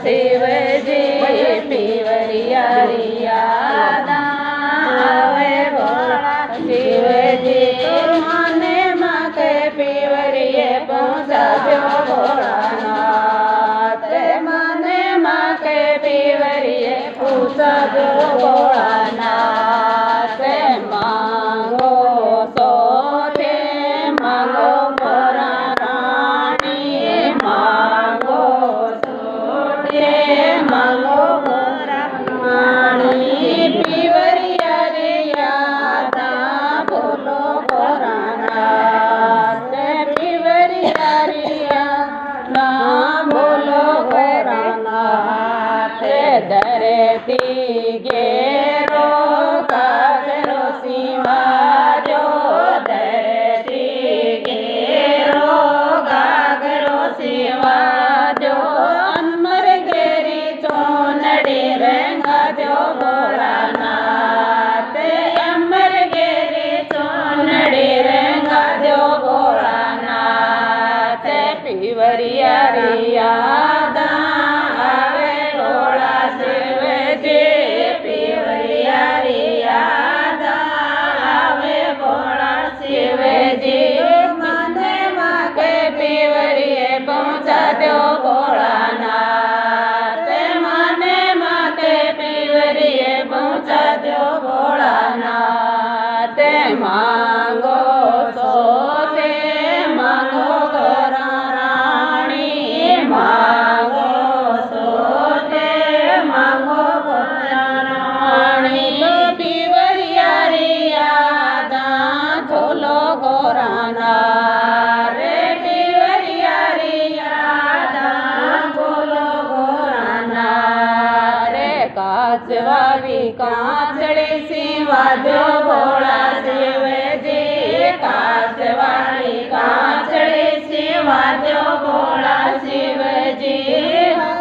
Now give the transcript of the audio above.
शिवजी पीवरिया रियादा आवे भोला शिवजी माने माते पीवरिये पहुँचा जो भोलानाथ माने माते पीवरिये पहुँचा जो भोलानाथ मांगो सोते मांगो मोरा रानी मांगो सोते मांगो मोरा रानी पीवरिया रियादा बोलो भोलानाथ पीवरिया रियादा बोलो भोलानाथ धरती घेरो कागरो सिंहारो धरती घेरो कागरो सिंहारो अमर घेरी चोनड़ी रंगा जो भोलानाथ अमर घेरी चोनड़ी रंगा जो भोलानाथ पीवरिया रियादा आवे भोला शिवजी पीवरिया रियादा आवे भोला शिवजी माने माके पीवरिये पहुँचा दो भोलानाथ माने माके पीवरिये पहुँचा दो भोलानाथ मांगो सोते मांगो गोरा रानी मांगो सोते मांगो गोरा रानी पीवरिया रियादा झोलो गोराना रे पीवरिया रियादा झोलो गोराना रे काचवावी काचड़ी सिवा जो भोला